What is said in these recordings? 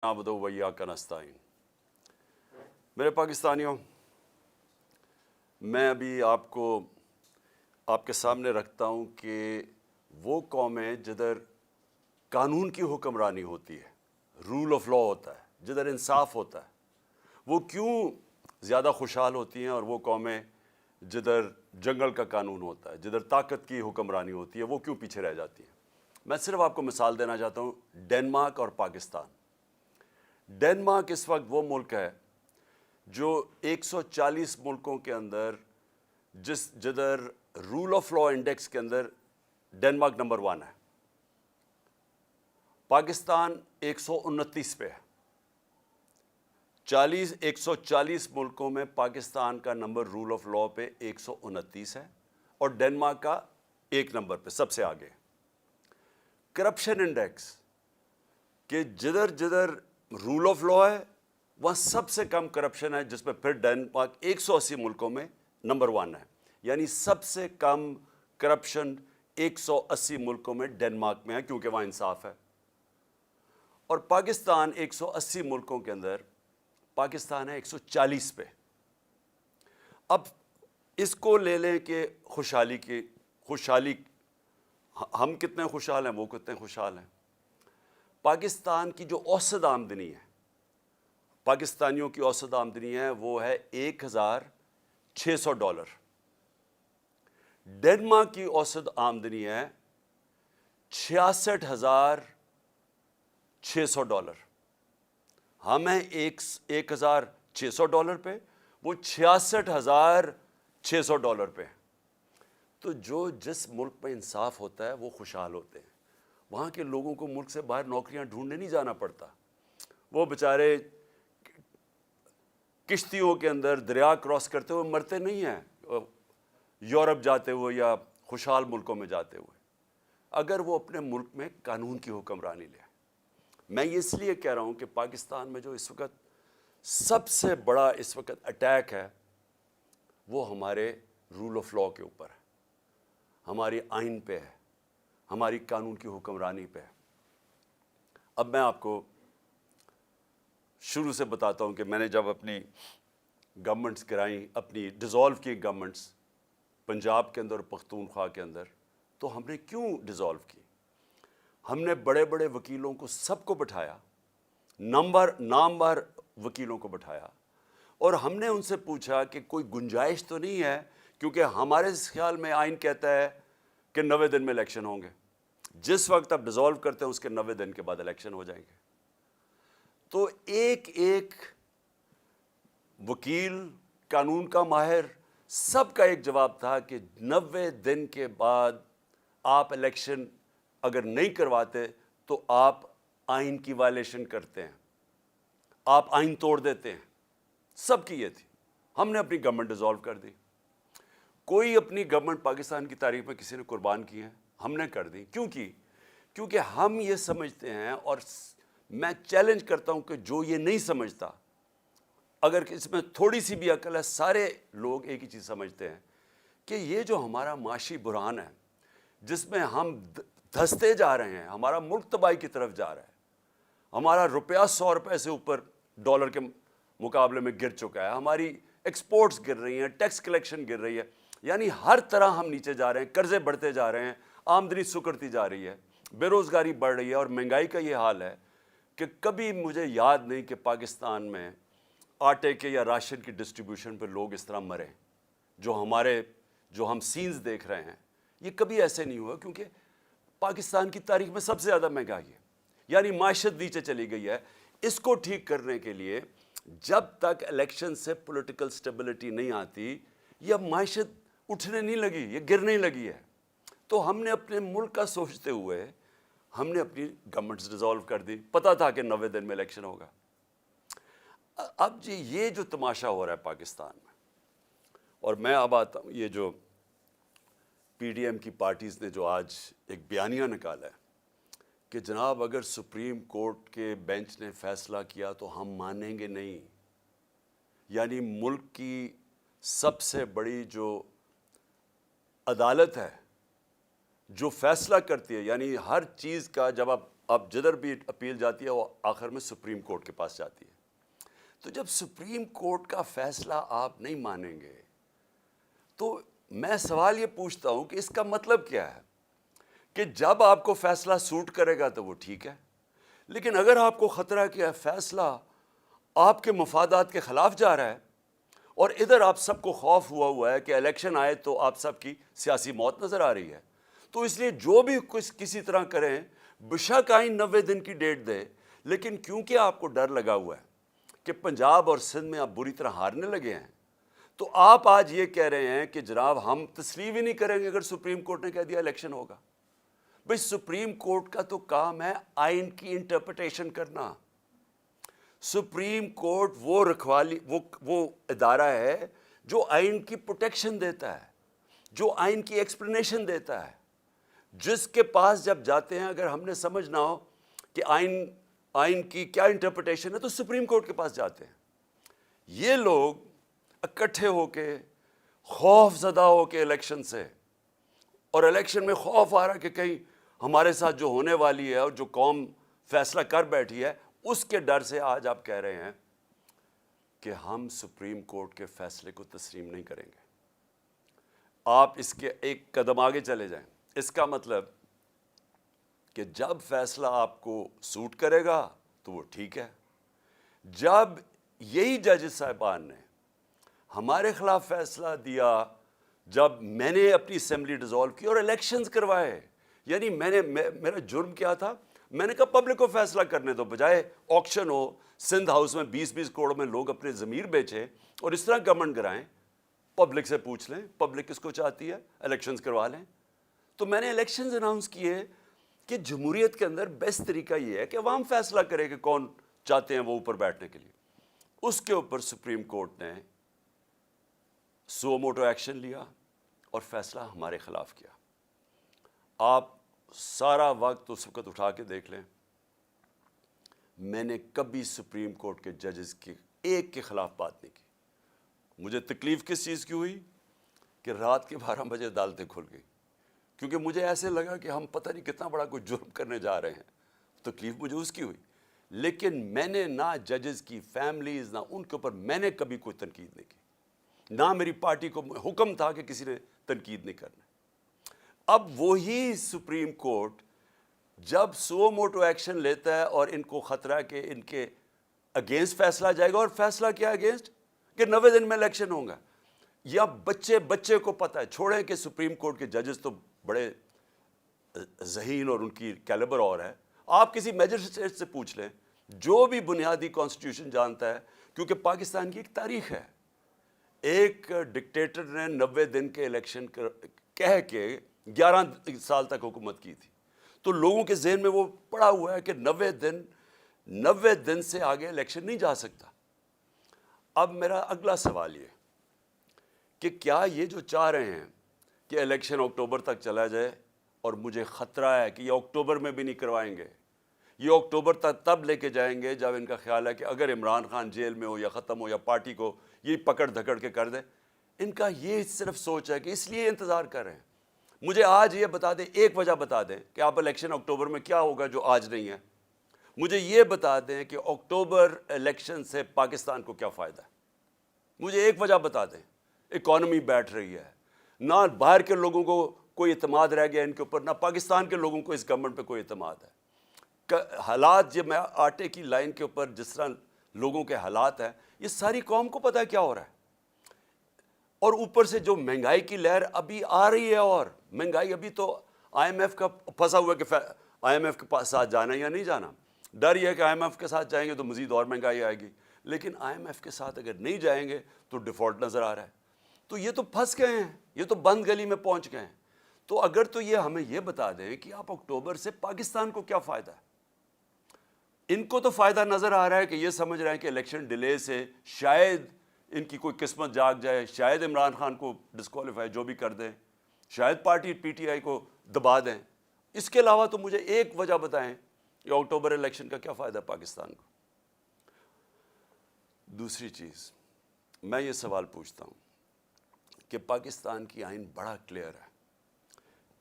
نعبدو و ایاک نستعین۔ میرے پاکستانیوں، میں ابھی آپ کے سامنے رکھتا ہوں کہ وہ قومیں جدھر قانون کی حکمرانی ہوتی ہے، رول آف لا ہوتا ہے، جدھر انصاف ہوتا ہے، وہ کیوں زیادہ خوشحال ہوتی ہیں، اور وہ قومیں جدھر جنگل کا قانون ہوتا ہے، جدھر طاقت کی حکمرانی ہوتی ہے، وہ کیوں پیچھے رہ جاتی ہیں۔ میں صرف آپ کو مثال دینا چاہتا ہوں، ڈنمارک اور پاکستان۔ ڈنمارک اس وقت وہ ملک ہے جو 140 ملکوں کے اندر جدھر رول آف لا انڈیکس کے اندر ڈنمارک نمبر 1 ہے۔ پاکستان 129 پہ ہے۔ 140 ملکوں میں پاکستان کا نمبر رول آف لا پہ 129 ہے، اور ڈنمارک کا 1 نمبر پہ سب سے آگے۔ کرپشن انڈیکس کہ جدھر جدھر رول آف لا ہے وہاں سب سے کم کرپشن ہے، جس میں پھر ڈنمارک 180 ملکوں میں نمبر 1 ہے، یعنی سب سے کم کرپشن 180 ملکوں میں ڈنمارک میں ہے، کیونکہ وہاں انصاف ہے۔ اور پاکستان 180 ملکوں کے اندر پاکستان ہے 140 پہ۔ اب اس کو لے لیں کہ خوشحالی ہم کتنے خوشحال ہیں، وہ کتنے خوشحال ہیں۔ پاکستان کی جو اوسط آمدنی ہے، پاکستانیوں کی اوسط آمدنی ہے، وہ ہے $1,600۔ ڈنمارک کی اوسط آمدنی ہے $66,600۔ ہم ہیں $1,600 پہ، وہ $66,600 پہ۔ تو جس ملک میں انصاف ہوتا ہے وہ خوشحال ہوتے ہیں۔ وہاں کے لوگوں کو ملک سے باہر نوکریاں ڈھونڈنے نہیں جانا پڑتا، وہ بیچارے کشتیوں کے اندر دریا کراس کرتے ہوئے مرتے نہیں ہیں، یورپ جاتے ہوئے یا خوشحال ملکوں میں جاتے ہوئے، اگر وہ اپنے ملک میں قانون کی حکمرانی لے۔ میں یہ اس لیے کہہ رہا ہوں کہ پاکستان میں جو اس وقت سب سے بڑا اٹیک ہے وہ ہمارے رول آف لا کے اوپر ہے، ہماری آئین پہ ہے، ہماری قانون کی حکمرانی پہ ہے۔ اب میں آپ کو شروع سے بتاتا ہوں کہ میں نے جب اپنی گورنمنٹس گرائیں، اپنی ڈیزالو کی گورنمنٹس پنجاب کے اندر اور پختونخوا کے اندر، تو ہم نے کیوں ڈیزالو کی؟ ہم نے بڑے بڑے وکیلوں کو سب کو بٹھایا، نامور وکیلوں کو بٹھایا، اور ہم نے ان سے پوچھا کہ کوئی گنجائش تو نہیں ہے، کیونکہ ہمارے خیال میں آئین کہتا ہے کہ 90 دن میں الیکشن ہوں گے۔ جس وقت آپ ڈیزالو کرتے ہیں اس کے 90 دن کے بعد الیکشن ہو جائیں گے۔ تو ایک وکیل، قانون کا ماہر، سب کا ایک جواب تھا کہ 90 دن کے بعد آپ الیکشن اگر نہیں کرواتے تو آپ آئین کی وائلیشن کرتے ہیں، آپ آئین توڑ دیتے ہیں۔ سب کی یہ تھی۔ ہم نے اپنی گورنمنٹ ڈیزالو کر دی۔ کوئی اپنی گورنمنٹ پاکستان کی تاریخ میں کسی نے قربان کی ہیں؟ ہم نے کر دی۔ کیونکہ ہم یہ سمجھتے ہیں، اور میں چیلنج کرتا ہوں کہ جو یہ نہیں سمجھتا، اگر اس میں تھوڑی سی بھی عقل ہے، سارے لوگ ایک ہی چیز سمجھتے ہیں کہ یہ جو ہمارا معاشی بحران ہے، جس میں ہم دھستے جا رہے ہیں، ہمارا ملک تباہی کی طرف جا رہا ہے، ہمارا روپیہ 100 روپے سے اوپر ڈالر کے مقابلے میں گر چکا ہے، ہماری ایکسپورٹس گر رہی ہیں، ٹیکس کلیکشن گر رہی ہے، یعنی ہر طرح ہم نیچے جا رہے ہیں، قرضے بڑھتے جا رہے ہیں، آمدنی سکڑتی جا رہی ہے، بے روزگاری بڑھ رہی ہے، اور مہنگائی کا یہ حال ہے کہ کبھی مجھے یاد نہیں کہ پاکستان میں آٹے کے یا راشن کی ڈسٹریبیوشن پہ لوگ اس طرح مرے، جو ہم سینز دیکھ رہے ہیں، یہ کبھی ایسے نہیں ہوا، کیونکہ پاکستان کی تاریخ میں سب سے زیادہ مہنگائی ہے، یعنی معیشت نیچے چلی گئی ہے۔ اس کو ٹھیک کرنے کے لیے جب تک الیکشن سے پولیٹیکل سٹیبلٹی نہیں آتی، یہ معیشت اٹھنے نہیں لگی، یہ گرنے لگی ہے۔ تو ہم نے اپنے ملک کا سوچتے ہوئے ہم نے اپنی گورنمنٹس ڈیزالو کر دی، پتہ تھا کہ 90 دن میں الیکشن ہوگا۔ اب جی یہ جو تماشا ہو رہا ہے پاکستان میں، اور میں اب آتا ہوں، یہ جو پی ڈی ایم کی پارٹیز نے جو آج ایک بیانیہ نکالا ہے کہ جناب اگر سپریم کورٹ کے بینچ نے فیصلہ کیا تو ہم مانیں گے نہیں، یعنی ملک کی سب سے بڑی جو عدالت ہے، جو فیصلہ کرتی ہے، یعنی ہر چیز کا جب اب جدھر بھی اپیل جاتی ہے وہ آخر میں سپریم کورٹ کے پاس جاتی ہے. تو جب سپریم کورٹ کا فیصلہ آپ نہیں مانیں گے تو میں سوال یہ پوچھتا ہوں کہ اس کا مطلب کیا ہے کہ جب آپ کو فیصلہ سوٹ کرے گا تو وہ ٹھیک ہے، لیکن اگر آپ کو خطرہ کہ فیصلہ آپ کے مفادات کے خلاف جا رہا ہے اور ادھر آپ سب کو خوف ہوا ہے کہ الیکشن آئے تو آپ سب کی سیاسی موت نظر آ رہی ہے، تو اس لیے جو بھی کسی طرح کریں بشک آئین 90 دن کی ڈیٹ دے، لیکن کیونکہ آپ کو ڈر لگا ہوا ہے کہ پنجاب اور سندھ میں آپ بری طرح ہارنے لگے ہیں، تو آپ آج یہ کہہ رہے ہیں کہ جناب ہم تسلیم ہی نہیں کریں گے اگر سپریم کورٹ نے کہہ دیا الیکشن ہوگا. بھئی سپریم کورٹ کا تو کام ہے آئین کی انٹرپریٹیشن کرنا. سپریم کورٹ وہ رکھوالی وہ ادارہ ہے جو آئین کی پروٹیکشن دیتا ہے، جو آئین کی ایکسپلینیشن دیتا ہے، جس کے پاس جب جاتے ہیں اگر ہم نے سمجھنا ہو کہ آئین کی کیا انٹرپریٹیشن ہے تو سپریم کورٹ کے پاس جاتے ہیں. یہ لوگ اکٹھے ہو کے خوف زدہ ہو کے الیکشن سے، اور الیکشن میں خوف آ رہا کہ کہیں ہمارے ساتھ جو ہونے والی ہے اور جو قوم فیصلہ کر بیٹھی ہے اس کے ڈر سے آج آپ کہہ رہے ہیں کہ ہم سپریم کورٹ کے فیصلے کو تسلیم نہیں کریں گے. آپ اس کے ایک قدم آگے چلے جائیں. اس کا مطلب کہ جب فیصلہ آپ کو سوٹ کرے گا تو وہ ٹھیک ہے. جب یہی ججز صاحبان نے ہمارے خلاف فیصلہ دیا، جب میں نے اپنی اسمبلی ڈیزالو کی اور الیکشنز کروائے، یعنی میرا جرم کیا تھا؟ میں نے کہا پبلک کو فیصلہ کرنے دو، بجائے آکشن ہو سندھ ہاؤس میں 20 کروڑ میں لوگ اپنے ضمیر بیچیں اور اس طرح گورنمنٹ کرائیں. پبلک سے پوچھ لیں پبلک کس کو چاہتی ہے، الیکشنز کروا لیں. تو میں نے الیکشنز اناؤنس کیے کہ جمہوریت کے اندر بیسٹ طریقہ یہ ہے کہ عوام فیصلہ کرے کہ کون چاہتے ہیں وہ اوپر بیٹھنے کے لیے. اس کے اوپر سپریم کورٹ نے سو موٹو ایکشن لیا اور فیصلہ ہمارے خلاف کیا. آپ سارا وقت اس وقت اٹھا کے دیکھ لیں، میں نے کبھی سپریم کورٹ کے ججز کے ایک کے خلاف بات نہیں کی. مجھے تکلیف کس چیز کی ہوئی کہ رات کے 12 بجے عدالتیں کھل گئی، کیونکہ مجھے ایسے لگا کہ ہم پتہ نہیں کتنا بڑا کوئی جرم کرنے جا رہے ہیں. تکلیف مجھے اس کی ہوئی، لیکن میں نے نہ ججز کی فیملیز نہ ان کے اوپر میں نے کبھی کوئی تنقید نہیں کی، نہ میری پارٹی کو حکم تھا کہ کسی نے تنقید نہیں کرنا. اب وہی سپریم کورٹ جب سو موٹو ایکشن لیتا ہے اور ان کو خطرہ کہ ان کے اگینسٹ فیصلہ جائے گا، اور فیصلہ کیا اگینسٹ کہ 90 دن میں الیکشن ہوں گا. یا بچے کو پتہ ہے، چھوڑیں کہ سپریم کورٹ کے ججز تو بڑے ذہین اور ان کی کیلیبر اور ہے. آپ کسی میجسٹریٹ سے پوچھ لیں جو بھی بنیادی کانسٹیٹیوشن جانتا ہے، کیونکہ پاکستان کی ایک تاریخ ہے. ایک ڈکٹیٹر نے 90 دن کے الیکشن کہہ کے 11 سال تک حکومت کی تھی، تو لوگوں کے ذہن میں وہ پڑا ہوا ہے کہ 90 دن سے آگے الیکشن نہیں جا سکتا. اب میرا اگلا سوال یہ کہ کیا یہ جو چاہ رہے ہیں کہ الیکشن اکتوبر تک چلا جائے، اور مجھے خطرہ ہے کہ یہ اکتوبر میں بھی نہیں کروائیں گے، یہ اکتوبر تک تب لے کے جائیں گے جب ان کا خیال ہے کہ اگر عمران خان جیل میں ہو یا ختم ہو یا پارٹی کو یہ پکڑ دھکڑ کے کر دے. ان کا یہ صرف سوچ ہے کہ اس لیے انتظار کر رہے ہیں. مجھے آج یہ بتا دیں، ایک وجہ بتا دیں کہ آپ الیکشن اکتوبر میں کیا ہوگا جو آج نہیں ہے. مجھے یہ بتا دیں کہ اکتوبر الیکشن سے پاکستان کو کیا فائدہ ہے. مجھے ایک وجہ بتا دیں. اکانومی بیٹھ رہی ہے، نہ باہر کے لوگوں کو کوئی اعتماد رہ گیا ان کے اوپر، نہ پاکستان کے لوگوں کو اس گورنمنٹ پہ کوئی اعتماد ہے. حالات جب میں آٹے کی لائن کے اوپر جس طرح لوگوں کے حالات ہیں، یہ ساری قوم کو پتہ ہے کیا ہو رہا ہے. اور اوپر سے جو مہنگائی کی لہر ابھی آ رہی ہے، اور مہنگائی ابھی تو آئی ایم ایف کا پھنسا ہوا ہے کہ آئی ایم ایف کے ساتھ جانا یا نہیں جانا. ڈر یہ ہے کہ آئی ایم ایف کے ساتھ جائیں گے تو مزید اور مہنگائی آئے گی، لیکن آئی ایم ایف کے ساتھ اگر نہیں جائیں گے تو ڈیفالٹ نظر آ رہا ہے. تو یہ تو پھنس گئے ہیں، یہ تو بند گلی میں پہنچ گئے ہیں. تو اگر تو یہ ہمیں یہ بتا دیں کہ آپ اکتوبر سے پاکستان کو کیا فائدہ ہے. ان کو تو فائدہ نظر آ رہا ہے کہ یہ سمجھ رہے ہیں کہ الیکشن ڈیلے سے شاید ان کی کوئی قسمت جاگ جائے، شاید عمران خان کو ڈسکوالیفائی جو بھی کر دیں، شاید پارٹی پی ٹی آئی کو دبا دیں. اس کے علاوہ تو مجھے ایک وجہ بتائیں کہ اکتوبر الیکشن کا کیا فائدہ پاکستان کو. دوسری چیز میں یہ سوال پوچھتا ہوں کہ پاکستان کی آئین بڑا کلیئر ہے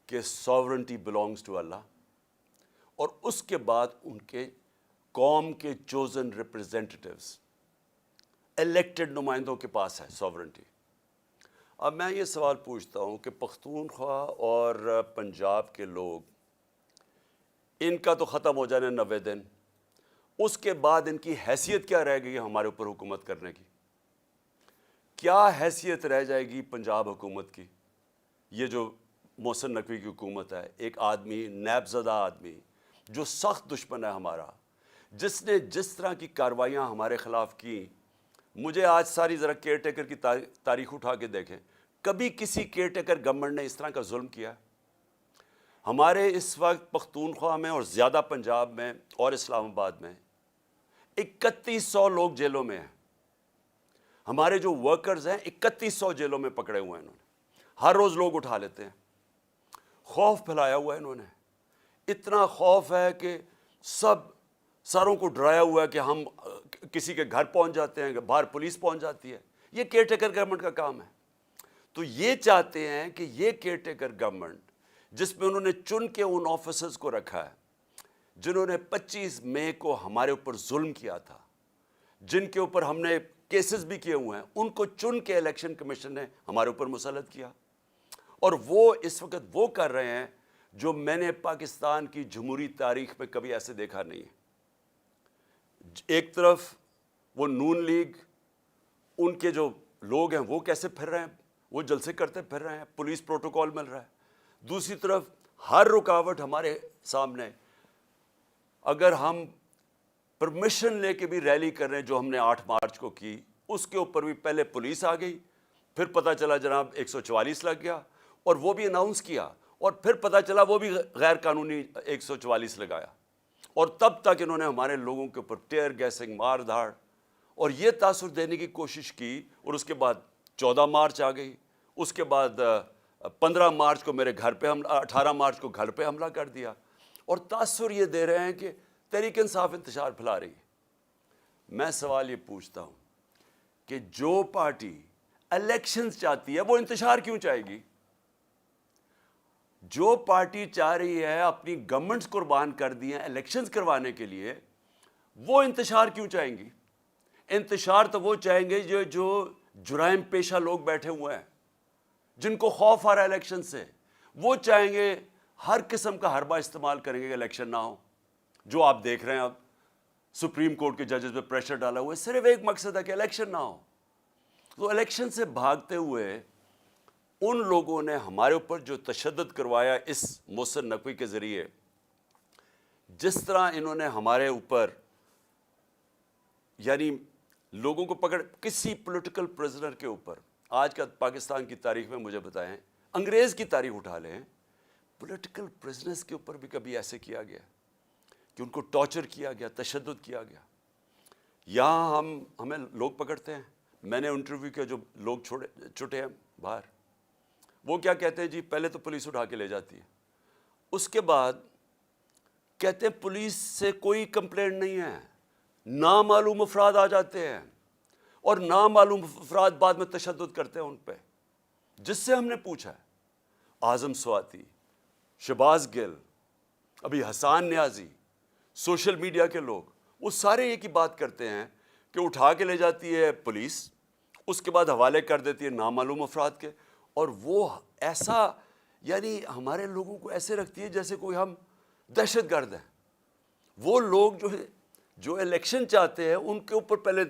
کہ ساورنٹی بلانگز ٹو اللہ، اور اس کے بعد ان کے قوم کے چوزن ریپرزینٹیٹیوز، الیکٹڈ نمائندوں کے پاس ہے سوورنٹی۔ اب میں یہ سوال پوچھتا ہوں کہ پختونخوا اور پنجاب کے لوگ، ان کا تو ختم ہو جانے 90 دن، اس کے بعد ان کی حیثیت کیا رہ گئی ہمارے اوپر حکومت کرنے کی؟ کیا حیثیت رہ جائے گی پنجاب حکومت کی؟ یہ جو محسن نقوی کی حکومت ہے، ایک آدمی، نیب زدہ آدمی جو سخت دشمن ہے ہمارا، جس نے جس طرح کی کارروائیاں ہمارے خلاف کی، مجھے آج ساری ذرا کیئر ٹیکر کی تاریخ اٹھا کے دیکھیں، کبھی کسی کیئر ٹیکر گورنمنٹ نے اس طرح کا ظلم کیا؟ ہمارے اس وقت پختونخوا میں اور زیادہ پنجاب میں اور اسلام آباد میں 3100 لوگ جیلوں میں ہیں۔ ہمارے جو ورکرز ہیں 3100 جیلوں میں پکڑے ہوئے ہیں انہوں نے، ہر روز لوگ اٹھا لیتے ہیں۔ خوف پھیلایا ہوا ہے انہوں نے، اتنا خوف ہے کہ سب ساروں کو ڈرایا ہوا ہے کہ ہم کسی کے گھر پہنچ جاتے ہیں، باہر پولیس پہنچ جاتی ہے۔ یہ کیئر ٹیکر گورنمنٹ کا کام ہے۔ تو یہ چاہتے ہیں کہ یہ کیئر ٹیکر گورنمنٹ، جس میں انہوں نے چن کے ان آفیسرز کو رکھا ہے جنہوں نے 25 مئی کو ہمارے اوپر ظلم کیا تھا، جن کے اوپر ہم نے کیسز بھی کیے ہوئے ہیں، ان کو چن کے الیکشن کمیشن نے ہمارے اوپر مسلط کیا، اور وہ اس وقت وہ کر رہے ہیں جو میں نے پاکستان کی جمہوری تاریخ میں کبھی ایسے دیکھا نہیں ہے۔ ایک طرف وہ نون لیگ، ان کے جو لوگ ہیں وہ کیسے پھر رہے ہیں، وہ جلسے کرتے پھر رہے ہیں، پولیس پروٹوکول مل رہا ہے۔ دوسری طرف ہر رکاوٹ ہمارے سامنے، اگر ہم پرمیشن لے کے بھی ریلی کر رہے ہیں جو ہم نے 8 مارچ کو کی، اس کے اوپر بھی پہلے پولیس آ گئی، پھر پتہ چلا جناب 144 لگ گیا، اور وہ بھی اناؤنس کیا، اور پھر پتہ چلا وہ بھی غیر قانونی 144 لگایا، اور تب تک انہوں نے ہمارے لوگوں کے اوپر ٹیئر گیسنگ، مار دھاڑ اور یہ تاثر دینے کی کوشش کی، اور اس کے بعد 14 مارچ آ گئی، اس کے بعد 15 مارچ کو میرے گھر پہ حملہ، 18 مارچ کو گھر پہ حملہ کر دیا، اور تاثر یہ دے رہے ہیں کہ تحریک انصاف انتشار پھیلا رہی ہے۔ میں سوال یہ پوچھتا ہوں کہ جو پارٹی الیکشنز چاہتی ہے وہ انتشار کیوں چاہے گی؟ جو پارٹی چاہ رہی ہے اپنی گورنمنٹس قربان کر دی ہیں الیکشنز کروانے کے لیے، وہ انتشار کیوں چاہیں گی؟ انتشار تو وہ چاہیں گے جو جرائم پیشہ لوگ بیٹھے ہوئے ہیں، جن کو خوف آ رہا ہے الیکشن سے، وہ چاہیں گے ہر قسم کا حربہ استعمال کریں گے کہ الیکشن نہ ہو۔ جو آپ دیکھ رہے ہیں اب سپریم کورٹ کے ججز پہ پریشر ڈالا ہوا ہے، صرف ایک مقصد ہے کہ الیکشن نہ ہو۔ تو الیکشن سے بھاگتے ہوئے ان لوگوں نے ہمارے اوپر جو تشدد کروایا اس محسن نقوی کے ذریعے، جس طرح انہوں نے ہمارے اوپر یعنی لوگوں کو پکڑ، کسی پولیٹیکل پرزنر کے اوپر، آج کا پاکستان کی تاریخ میں مجھے بتائیں، انگریز کی تاریخ اٹھا لیں، پولیٹیکل پرزنرز کے اوپر بھی کبھی ایسے کیا گیا کہ ان کو ٹارچر کیا گیا، تشدد کیا گیا؟ یہاں ہمیں لوگ پکڑتے ہیں، میں نے انٹرویو کیا جو لوگ چھوٹے ہیں باہر، وہ کیا کہتے ہیں جی پہلے تو پولیس اٹھا کے لے جاتی ہے، اس کے بعد کہتے ہیں پولیس سے کوئی کمپلینٹ نہیں ہے، نامعلوم افراد آ جاتے ہیں اور نامعلوم افراد بعد میں تشدد کرتے ہیں ان پہ۔ جس سے ہم نے پوچھا ہے، اعظم سواتی، شہباز گل، ابھی حسان نیازی، سوشل میڈیا کے لوگ، وہ سارے ایک ہی بات کرتے ہیں کہ اٹھا کے لے جاتی ہے پولیس، اس کے بعد حوالے کر دیتی ہے نامعلوم افراد کے، اور وہ ایسا یعنی ہمارے لوگوں کو ایسے رکھتی ہے جیسے کوئی ہم دہشت گرد ہیں۔ وہ لوگ جو الیکشن چاہتے ہیں ان کے اوپر پہلے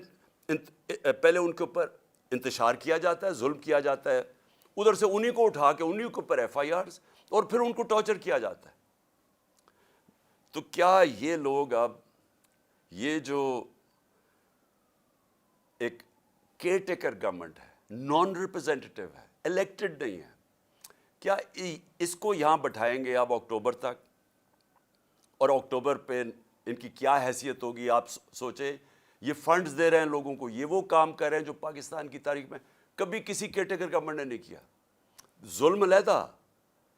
ان کے اوپر انتشار کیا جاتا ہے، ظلم کیا جاتا ہے، ادھر سے انہی کو اٹھا کے انہی کے اوپر ایف آئی آرز، اور پھر ان کو ٹارچر کیا جاتا ہے۔ تو کیا یہ لوگ اب یہ جو ایک کیئر ٹیکر گورنمنٹ ہے، نان ریپرزینٹیٹیو ہے، الیکٹڈ نہیں ہے، کیا اس کو یہاں بٹھائیں گے اب اکتوبر تک؟ اور اکتوبر پہ ان کی کیا حیثیت ہوگی؟ آپ سوچیں، یہ فنڈز دے رہے ہیں لوگوں کو، یہ وہ کام کر رہے ہیں جو پاکستان کی تاریخ میں کبھی کسی کیئر ٹیکر گورنمنٹ نے نہیں کیا۔ ظلم علیحدہ،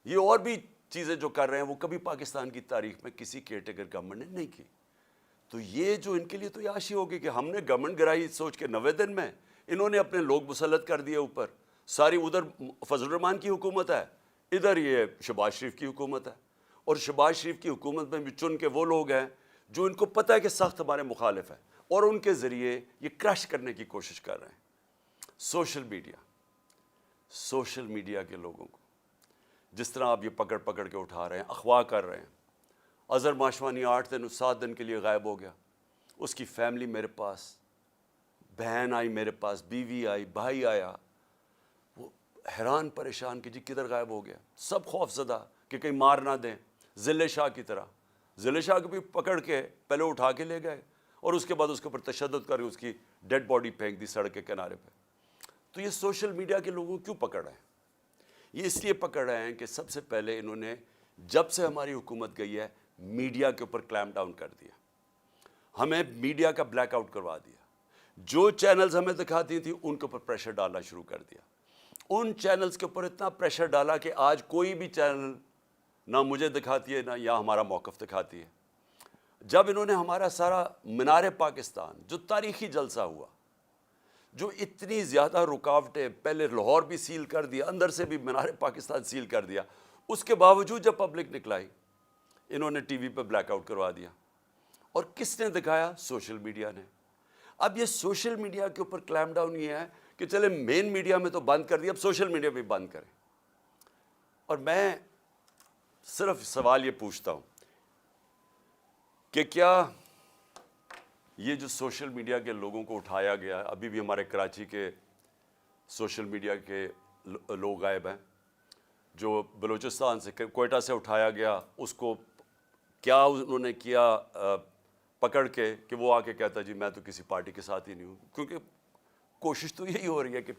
یہ اور بھی چیزیں جو کر رہے ہیں وہ کبھی پاکستان کی تاریخ میں کسی کیئر ٹیکر گورنمنٹ نے نہیں کی۔ تو یہ جو ان کے لیے تو عیاشی ہوگی کہ ہم نے گورنمنٹ گرائی سوچ کے 90 دن میں انہوں نے اپنے لوگ مسلط کر دیے اوپر، ساری ادھر فضل الرحمان کی حکومت ہے، ادھر یہ شہباز شریف کی حکومت ہے، اور شہباز شریف کی حکومت میں بھی چن کے وہ لوگ ہیں جو ان کو پتہ ہے کہ سخت ہمارے مخالف ہیں، اور ان کے ذریعے یہ کرش کرنے کی کوشش کر رہے ہیں۔ سوشل میڈیا کے لوگوں کو جس طرح آپ یہ پکڑ پکڑ کے اٹھا رہے ہیں، اغوا کر رہے ہیں۔ اظہر ماشوانی 8 دن 7 دن کے لیے غائب ہو گیا، اس کی فیملی میرے پاس، بہن آئی میرے پاس، بیوی آئی، بھائی آیا، وہ حیران پریشان کہ جی کدھر غائب ہو گیا، سب خوف زدہ کہ کہیں مار نہ دیں، ضلع شاہ کی طرح۔ ضلع شاہ کو بھی پکڑ کے پہلے اٹھا کے لے گئے اور اس کے بعد اس کے اوپر تشدد کر کے اس کی ڈیڈ باڈی پھینک دی سڑک کے کنارے پہ۔ تو یہ سوشل میڈیا کے لوگوں کو کیوں پکڑ رہے ہیں؟ یہ اس لیے پکڑ رہے ہیں کہ سب سے پہلے انہوں نے جب سے ہماری حکومت گئی ہے میڈیا کے اوپر کلیم ڈاؤن کر دیا، ہمیں میڈیا کا بلیک آؤٹ کروا دیا، جو چینلز ہمیں دکھاتی تھیں ان کے اوپر پریشر ڈالنا شروع کر دیا، ان چینلز کے اوپر اتنا پریشر ڈالا کہ آج کوئی بھی چینل نہ مجھے دکھاتی ہے نہ یا ہمارا موقف دکھاتی ہے۔ جب انہوں نے ہمارا سارا مینار پاکستان جو تاریخی جلسہ ہوا، جو اتنی زیادہ رکاوٹیں، پہلے لاہور بھی سیل کر دیا، اندر سے بھی مینار پاکستان سیل کر دیا، اس کے باوجود جب پبلک نکلائی انہوں نے ٹی وی پہ بلیک آؤٹ کروا دیا۔ اور کس نے دکھایا؟ سوشل میڈیا نے۔ اب یہ سوشل میڈیا کے اوپر کلیم ڈاؤن یہ ہے کہ چلے مین میڈیا میں تو بند کر دیا، اب سوشل میڈیا بھی بند کریں۔ اور میں صرف سوال یہ پوچھتا ہوں کہ کیا یہ جو سوشل میڈیا کے لوگوں کو اٹھایا گیا، ابھی بھی ہمارے کراچی کے سوشل میڈیا کے لوگ غائب ہیں، جو بلوچستان سے کوئٹہ سے اٹھایا گیا، اس کو کیا انہوں نے کیا پکڑ کے کہ وہ آ کے کہتا جی میں تو کسی پارٹی کے ساتھ ہی نہیں ہوں، کیونکہ کوشش تو یہی ہو رہی ہے کہ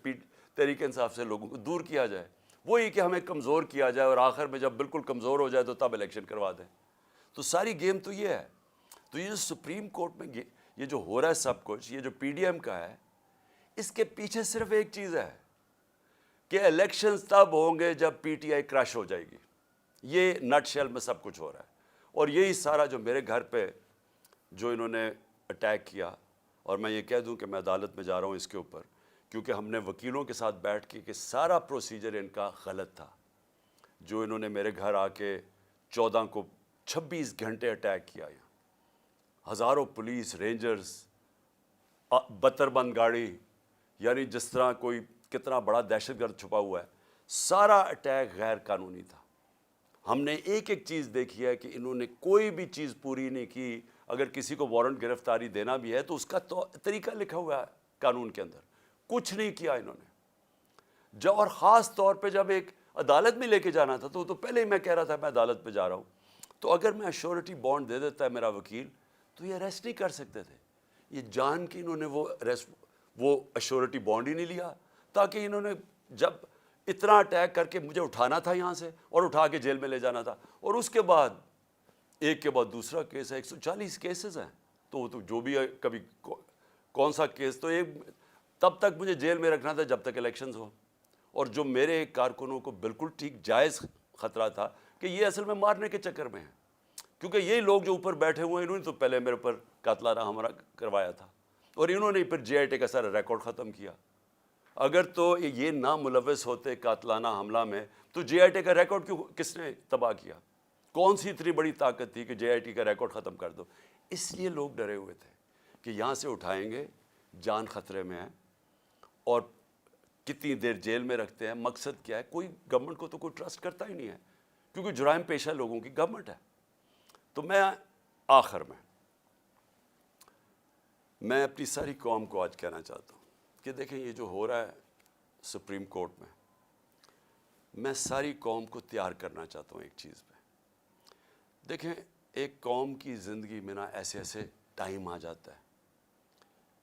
تحریک انصاف سے لوگوں کو دور کیا جائے، وہی کہ ہمیں کمزور کیا جائے اور آخر میں جب بالکل کمزور ہو جائے تو تب الیکشن کروا دیں۔ تو ساری گیم تو یہ ہے۔ تو یہ جو سپریم کورٹ میں یہ جو ہو رہا ہے سب کچھ، یہ جو پی ڈی ایم کا ہے، اس کے پیچھے صرف ایک چیز ہے کہ الیکشنز تب ہوں گے جب پی ٹی آئی کریش ہو جائے گی۔ یہ نٹ شیل میں سب کچھ ہو رہا ہے، اور یہی سارا جو میرے گھر پہ جو انہوں نے اٹیک کیا، اور میں یہ کہہ دوں کہ میں عدالت میں جا رہا ہوں اس کے اوپر، کیونکہ ہم نے وکیلوں کے ساتھ بیٹھ کے کہ سارا پروسیجر ان کا غلط تھا۔ جو انہوں نے میرے گھر آ کے 14 کو 26 گھنٹے اٹیک کیا، ہزاروں پولیس رینجرز، 72 بند گاڑی، یعنی جس طرح کوئی کتنا بڑا دہشت گرد چھپا ہوا ہے، سارا اٹیک غیر قانونی تھا۔ ہم نے ایک ایک چیز دیکھی ہے کہ انہوں نے کوئی بھی چیز پوری نہیں کی۔ اگر کسی کو وارنٹ گرفتاری دینا بھی ہے تو اس کا طریقہ لکھا ہوا ہے قانون کے اندر، کچھ نہیں کیا انہوں نے۔ اور خاص طور پہ جب ایک عدالت میں لے کے جانا تھا تو پہلے ہی میں کہہ رہا تھا میں عدالت پہ جا رہا ہوں، تو اگر میں ایشورٹی بانڈ دے دیتا ہے میرا وکیل تو یہ اریسٹ نہیں کر سکتے تھے۔ یہ جان کے انہوں نے وہ ایشورٹی بانڈ ہی نہیں لیا، تاکہ انہوں نے جب اتنا اٹیک کر کے مجھے اٹھانا تھا یہاں سے اور اٹھا کے جیل میں لے جانا تھا، اور اس کے بعد ایک کے بعد دوسرا کیس ہے، 140 کیسز ہیں، تو جو بھی ہے کبھی کون سا کیس، تو ایک تب تک مجھے جیل میں رکھنا تھا جب تک الیکشنز ہو۔ اور جو میرے کارکنوں کو بالکل ٹھیک جائز خطرہ تھا کہ یہ اصل میں مارنے کے چکر میں ہیں، کیونکہ یہی لوگ جو اوپر بیٹھے ہوئے ہیں انہوں نے تو پہلے میرے اوپر قاتلانہ حملہ کروایا تھا، اور انہوں نے پھر جے آئی ٹی کا سارا ریکارڈ ختم کیا۔ اگر تو یہ نہ ملوث ہوتے قاتلانہ حملہ میں تو جے آئی ٹی کا ریکارڈ کس نے تباہ کیا؟ کون سی اتنی بڑی طاقت تھی کہ جے آئی ٹی کا ریکارڈ ختم کر دو؟ اس لیے لوگ ڈرے ہوئے تھے کہ یہاں سے اٹھائیں گے، جان خطرے میں ہے، اور کتنی دیر جیل میں رکھتے ہیں، مقصد کیا ہے؟ کوئی گورنمنٹ کو تو کوئی ٹرسٹ کرتا ہی نہیں ہے، کیونکہ جرائم پیشہ لوگوں کی گورنمنٹ ہے۔ تو میں آخر میں اپنی ساری قوم کو آج کہنا چاہتا ہوں کہ دیکھیں یہ جو ہو رہا ہے سپریم کورٹ میں ساری قوم کو تیار کرنا چاہتا ہوں ایک چیز پہ۔ دیکھیں ایک قوم کی زندگی میں نا ایسے ایسے ٹائم آ جاتا ہے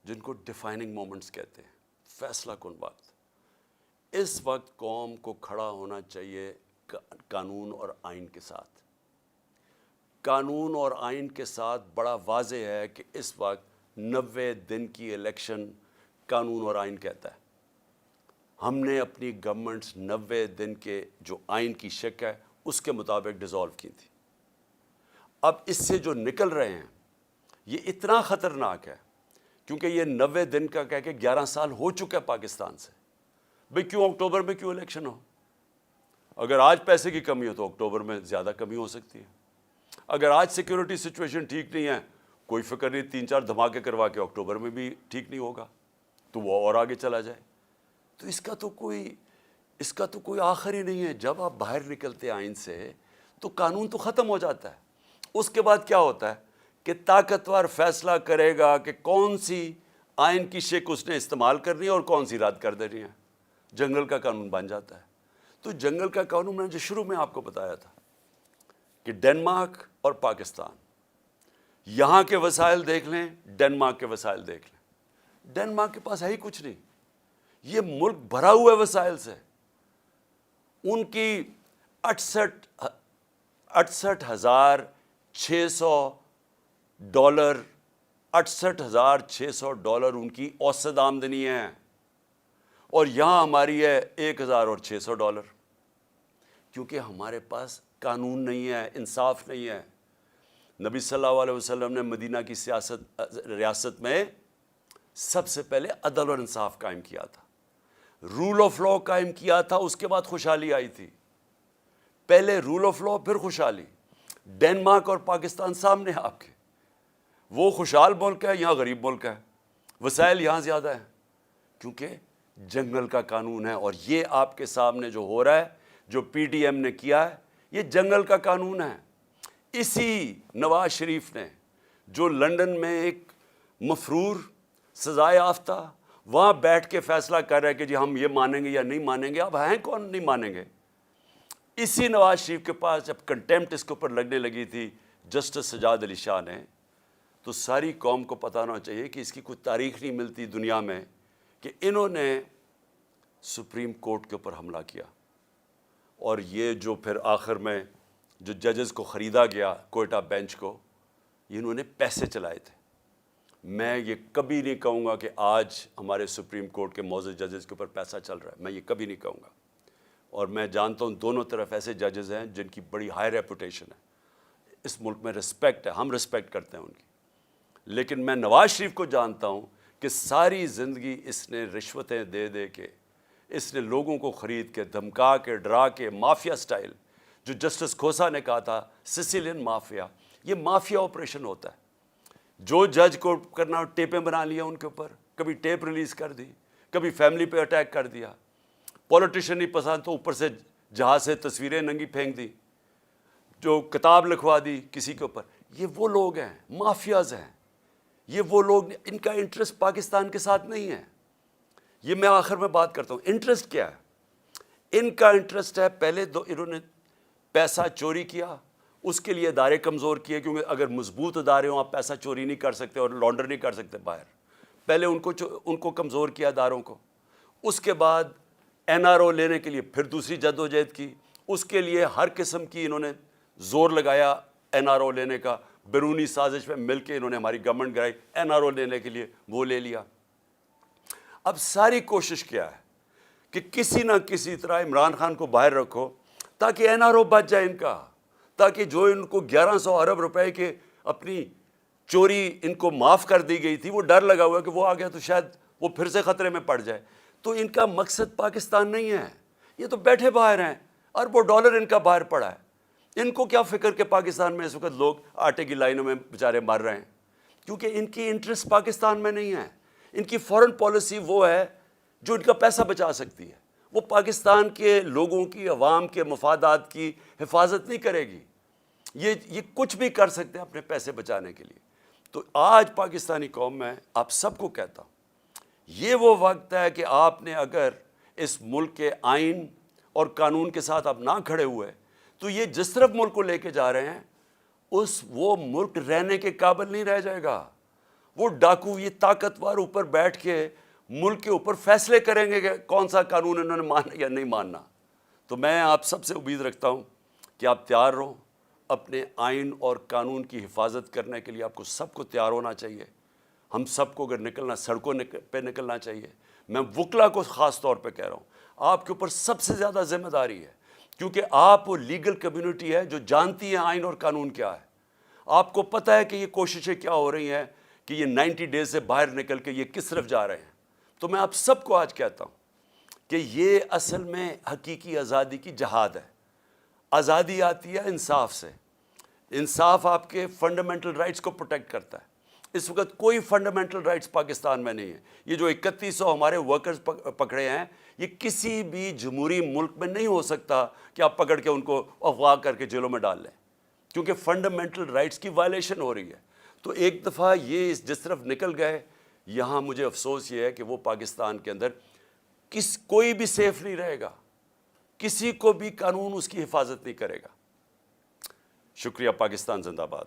جن کو ڈیفائننگ مومنٹس کہتے ہیں، فیصلہ کن وقت۔ اس وقت قوم کو کھڑا ہونا چاہیے قانون اور آئین کے ساتھ۔ قانون اور آئین کے ساتھ بڑا واضح ہے کہ اس وقت 90 دن کی الیکشن قانون اور آئین کہتا ہے۔ ہم نے اپنی گورنمنٹس 90 دن کے جو آئین کی شک ہے اس کے مطابق ڈیزالو کی تھی۔ اب اس سے جو نکل رہے ہیں یہ اتنا خطرناک ہے کیونکہ یہ 90 دن کا کہہ کے 11 سال ہو چکا ہے پاکستان سے۔ بھئی کیوں اکتوبر میں کیوں الیکشن ہو؟ اگر آج پیسے کی کمی ہو تو اکتوبر میں زیادہ کمی ہو سکتی ہے. اگر آج سیکیورٹی سچویشن ٹھیک نہیں ہے, کوئی فکر نہیں, 3-4 دھماکے کروا کے اکتوبر میں بھی ٹھیک نہیں ہوگا تو وہ اور آگے چلا جائے. تو اس کا تو کوئی آخر ہی نہیں ہے. جب آپ باہر نکلتے ہیں آئین سے تو قانون تو ختم ہو جاتا ہے. اس کے بعد کیا ہوتا ہے کہ طاقتور فیصلہ کرے گا کہ کون سی آئین کی شق اس نے استعمال کرنی ہے اور کون سی رد کر دینی ہے. جنگل کا قانون بن جاتا ہے. تو جنگل کا قانون میں نے جو شروع میں آپ کو بتایا تھا کہ ڈنمارک اور پاکستان, یہاں کے وسائل دیکھ لیں, ڈنمارک کے وسائل دیکھ لیں. ڈنمارک کے پاس ہے ہی کچھ نہیں. یہ ملک بھرا ہوا ہے وسائل سے. ان کی 68,600 ڈالر ان کی اوسط آمدنی ہے, اور یہاں ہماری ہے 1,600 ڈالر. کیونکہ ہمارے پاس قانون نہیں ہے, انصاف نہیں ہے. نبی صلی اللہ علیہ وسلم نے مدینہ کی ریاست میں سب سے پہلے عدل اور انصاف قائم کیا تھا, رول آف لا قائم کیا تھا. اس کے بعد خوشحالی آئی تھی. پہلے رول آف لا پھر خوشحالی. ڈنمارک اور پاکستان سامنے آپ کے, وہ خوشحال ملک ہے, یہاں غریب ملک ہے. وسائل یہاں زیادہ ہیں کیونکہ جنگل کا قانون ہے. اور یہ آپ کے سامنے جو ہو رہا ہے, جو پی ٹی ایم نے کیا ہے, یہ جنگل کا قانون ہے. اسی نواز شریف نے جو لندن میں ایک مفرور سزائے یافتہ وہاں بیٹھ کے فیصلہ کر رہے کہ جی ہم یہ مانیں گے یا نہیں مانیں گے. اب ہیں کون نہیں مانیں گے؟ اسی نواز شریف کے پاس جب کنٹیمپٹ اس کے اوپر لگنے لگی تھی جسٹس سجاد علی شاہ نے, تو ساری قوم کو پتہ ہونا چاہیے کہ اس کی کوئی تاریخ نہیں ملتی دنیا میں کہ انہوں نے سپریم کورٹ کے اوپر حملہ کیا. اور یہ جو پھر آخر میں جو ججز کو خریدا گیا کوئٹہ بینچ کو, انہوں نے پیسے چلائے تھے. میں یہ کبھی نہیں کہوں گا کہ آج ہمارے سپریم کورٹ کے معزز ججز کے اوپر پیسہ چل رہا ہے, میں یہ کبھی نہیں کہوں گا. اور میں جانتا ہوں دونوں طرف ایسے ججز ہیں جن کی بڑی ہائی ریپوٹیشن ہے, اس ملک میں رسپیکٹ ہے, ہم رسپیکٹ کرتے ہیں ان کی. لیکن میں نواز شریف کو جانتا ہوں کہ ساری زندگی اس نے رشوتیں دے دے کے, اس نے لوگوں کو خرید کے, دھمکا کے, ڈرا کے, مافیا سٹائل, جو جسٹس کھوسا نے کہا تھا سسیلین مافیا, یہ مافیا آپریشن ہوتا ہے. جو جج کو کرنا ٹیپیں بنا لیا ان کے اوپر, کبھی ٹیپ ریلیز کر دی, کبھی فیملی پہ اٹیک کر دیا. پولیٹیشین نہیں پسند تو اوپر سے جہاز سے تصویریں ننگی پھینک دی, جو کتاب لکھوا دی کسی کے اوپر. یہ وہ لوگ ہیں, مافیاز ہیں. یہ وہ لوگ, ان کا انٹرسٹ پاکستان کے ساتھ نہیں ہے. یہ میں آخر میں بات کرتا ہوں انٹرسٹ کیا ہے. ان کا انٹرسٹ ہے, پہلے انہوں نے پیسہ چوری کیا, اس کے لیے ادارے کمزور کیے, کیونکہ اگر مضبوط ادارے ہوں آپ پیسہ چوری نہیں کر سکتے اور لانڈر نہیں کر سکتے باہر. پہلے ان کو کمزور کیا اداروں کو. اس کے بعد این آر او لینے کے لیے پھر دوسری جدوجہد کی. اس کے لیے ہر قسم کی انہوں نے زور لگایا این آر او لینے کا. بیرونی سازش میں مل کے انہوں نے ہماری گورنمنٹ گرائی این آر او لینے کے لیے, وہ لے لیا. اب ساری کوشش کیا ہے کہ کسی نہ کسی طرح عمران خان کو باہر رکھو تاکہ این آر او بچ جائے ان کا, تاکہ جو ان کو 1100 ارب روپے کے اپنی چوری ان کو معاف کر دی گئی تھی, وہ ڈر لگا ہوا کہ وہ آ گیا تو شاید وہ پھر سے خطرے میں پڑ جائے. تو ان کا مقصد پاکستان نہیں ہے, یہ تو بیٹھے باہر ہیں, اربوں ڈالر ان کا باہر پڑا ہے. ان کو کیا فکر کہ پاکستان میں اس وقت لوگ آٹے کی لائنوں میں بیچارے مر رہے ہیں, کیونکہ ان کی انٹرسٹ پاکستان میں نہیں ہے. ان کی فورن پالیسی وہ ہے جو ان کا پیسہ بچا سکتی ہے, وہ پاکستان کے لوگوں کی, عوام کے مفادات کی حفاظت نہیں کرے گی. یہ کچھ بھی کر سکتے ہیں اپنے پیسے بچانے کے لیے. تو آج پاکستانی قوم میں آپ سب کو کہتا ہوں, یہ وہ وقت ہے کہ آپ نے اگر اس ملک کے آئین اور قانون کے ساتھ آپ نہ کھڑے ہوئے تو یہ جس طرف ملک کو لے کے جا رہے ہیں وہ ملک رہنے کے قابل نہیں رہ جائے گا. وہ ڈاکو, یہ طاقتور اوپر بیٹھ کے ملک کے اوپر فیصلے کریں گے کہ کون سا قانون انہوں نے ماننا یا نہیں ماننا. تو میں آپ سب سے امید رکھتا ہوں کہ آپ تیار رہو اپنے آئین اور قانون کی حفاظت کرنے کے لیے. آپ کو سب کو تیار ہونا چاہیے. ہم سب کو اگر نکلنا, سڑکوں پہ نکلنا چاہیے. میں وکلا کو خاص طور پہ کہہ رہا ہوں, آپ کے اوپر سب سے زیادہ ذمہ داری ہے, کیونکہ آپ وہ لیگل کمیونٹی ہے جو جانتی ہے آئین اور قانون کیا ہے. آپ کو پتہ ہے کہ یہ کوششیں کیا ہو رہی ہیں کہ یہ 90 ڈیز سے باہر نکل کے یہ کس طرف جا رہے ہیں. تو میں آپ سب کو آج کہتا ہوں کہ یہ اصل میں حقیقی آزادی کی جہاد ہے. آزادی آتی ہے انصاف سے. انصاف آپ کے فنڈامنٹل رائٹس کو پروٹیکٹ کرتا ہے. اس وقت کوئی فنڈامنٹل رائٹس پاکستان میں نہیں ہے. یہ جو 3100 ہمارے ورکرز پکڑے ہیں، یہ کسی بھی جمہوری ملک میں نہیں ہو سکتا کہ آپ پکڑ کے ان کو اغوا کر کے جیلوں میں ڈال لیں، کیونکہ فنڈامنٹل رائٹس کی وائلیشن ہو رہی ہے. تو ایک دفعہ یہ جس طرف نکل گئے، یہاں مجھے افسوس یہ ہے کہ وہ پاکستان کے اندر کوئی بھی سیف نہیں رہے گا، کسی کو بھی قانون اس کی حفاظت نہیں کرے گا. شکریہ. پاکستان زندہ باد.